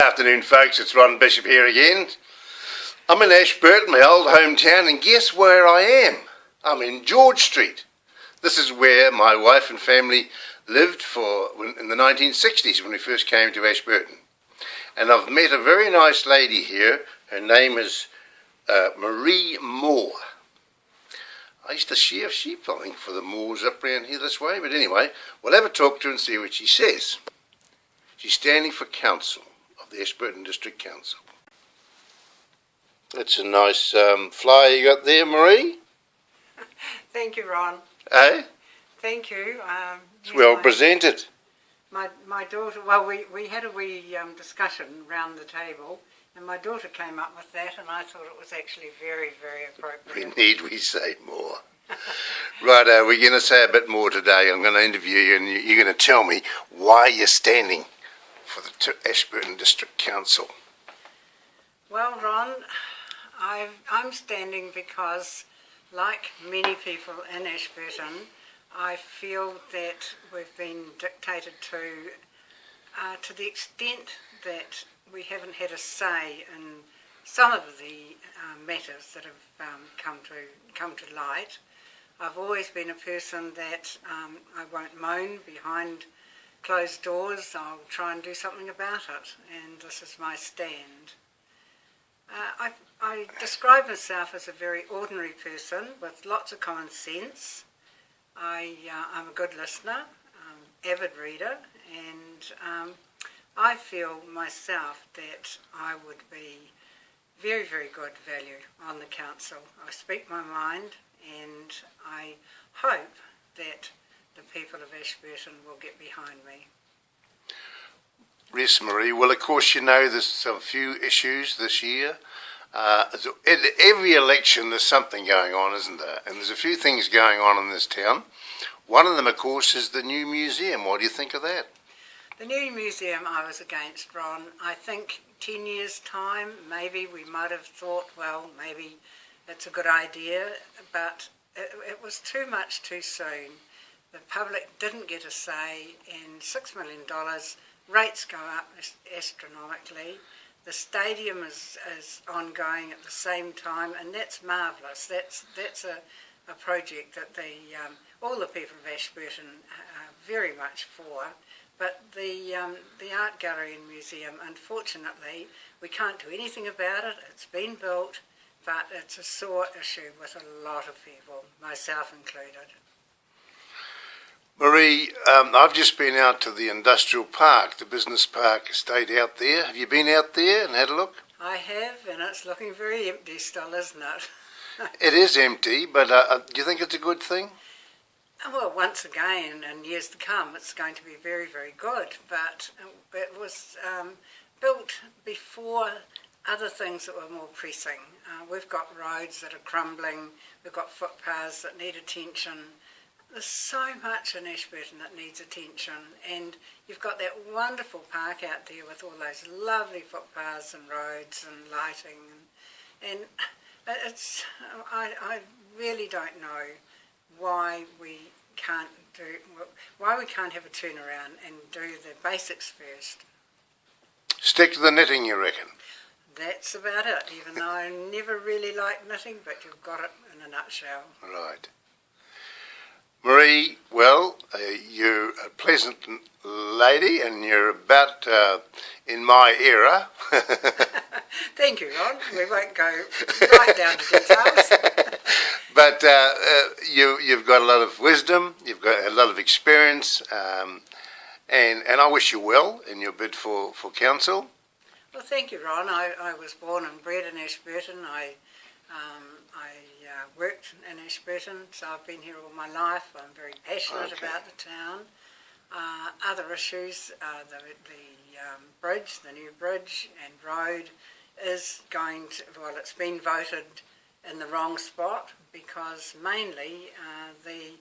Afternoon, folks. It's Ron Bishop here again. I'm in Ashburton, my old hometown, and guess where I am? I'm in George Street. This is where my wife and family lived in the 1960s when we first came to Ashburton. And I've met a very nice lady here. Her name is Maree Moore. I used to shear sheep, I think, for the Moors up around here this way. But anyway, we'll have a talk to her and see what she says. She's standing for council of the Ashburton District Council. That's a nice flyer you got there, Maree. Thank you, Ron. Eh? Thank you. It's well presented. My daughter, well, we had a wee discussion round the table, and my daughter came up with that, and I thought it was actually very, very appropriate. We say more. Right, we're going to say a bit more today. I'm going to interview you, and you're going to tell me why you're standing for the Ashburton District Council. Well, Ron, I'm standing because, like many people in Ashburton, I feel that we've been dictated to the extent that we haven't had a say in some of the matters that have come to light. I've always been a person that I won't moan behind closed doors. I'll try and do something about it, and this is my stand. I describe myself as a very ordinary person with lots of common sense. I'm a good listener, avid reader, and I feel myself that I would be very, very good value on the council. I speak my mind, and I hope that the people of Ashburton will get behind me. Yes, Maree. Well, of course, you know there's some few issues this year. In every election there's something going on, isn't there? And there's a few things going on in this town. One of them, of course, is the new museum. What do you think of that? The new museum I was against, Ron. I think 10 years' time, maybe we might have thought, well, maybe it's a good idea, but it was too much too soon. The public didn't get a say, and $6 million, rates go up astronomically. The stadium is ongoing at the same time, and that's marvellous. That's a project that all the people of Ashburton are very much for. But the art gallery and museum, unfortunately, we can't do anything about it. It's been built, but it's a sore issue with a lot of people, myself included. Maree, I've just been out to the industrial park, the business park estate out there. Have you been out there and had a look? I have, and it's looking very empty still, isn't it? It is empty, but do you think it's a good thing? Well, once again, in years to come, it's going to be very, very good, but it was built before other things that were more pressing. We've got roads that are crumbling, we've got footpaths that need attention. There's so much in Ashburton that needs attention, and you've got that wonderful park out there with all those lovely footpaths and roads and lighting, and it's I really don't know why we can't have a turnaround and do the basics first. Stick to the knitting, you reckon? That's about it, even though I never really liked knitting, but you've got it in a nutshell. Right. Maree, well, you're a pleasant lady, and you're about in my era. Thank you, Ron. We won't go right down to details. But you've got a lot of wisdom, you've got a lot of experience, and I wish you well in your bid for council. Well, thank you, Ron. I was born and bred in Ashburton. I worked in Ashburton, so I've been here all my life. I'm very passionate about the town. Other issues, the bridge, the new bridge and road is going to, well, it's been voted in the wrong spot because mainly the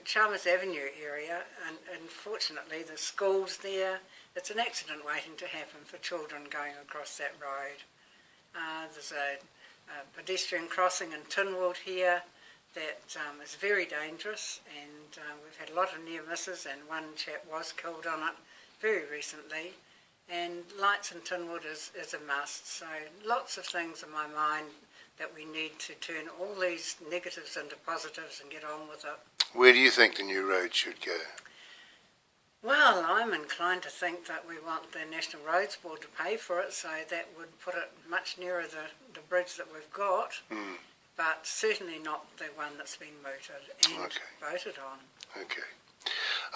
Chalmers Avenue area, and unfortunately the schools there, it's an accident waiting to happen for children going across that road. There's a pedestrian crossing in Tynwald here that is very dangerous, and we've had a lot of near misses, and one chap was killed on it very recently. and lights in Tinwood is a must. So lots of things in my mind that we need to turn all these negatives into positives and get on with it. Where do you think the new road should go? Well, I'm inclined to think that we want the National Roads Board to pay for it, so that would put it much nearer the bridge that we've got, but certainly not the one that's been mooted and voted on.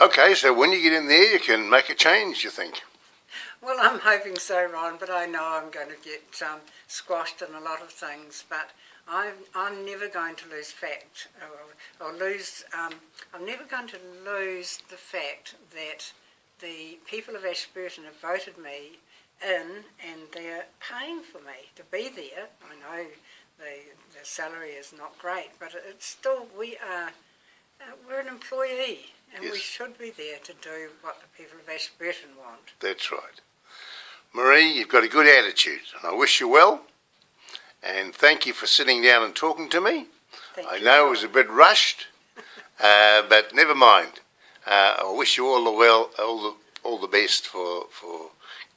Okay, so when you get in there, you can make a change, you think? Well, I'm hoping so, Ron, but I know I'm going to get squashed in a lot of things, but I'm never going to lose fact, I'm never going to lose the fact that the people of Ashburton have voted me in, and they're paying for me to be there. I know the salary is not great, but it's still, we're an employee, and we should be there to do what the people of Ashburton want. That's right. Maree, you've got a good attitude, and I wish you well. And thank you for sitting down and talking to me. I know it was a bit rushed, but never mind. I wish you all the best for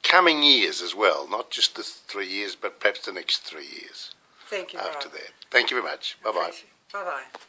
coming years as well, not just the 3 years, but perhaps the next 3 years. Thank you, after Rob. that. Thank you very much. Bye-bye. Bye-bye.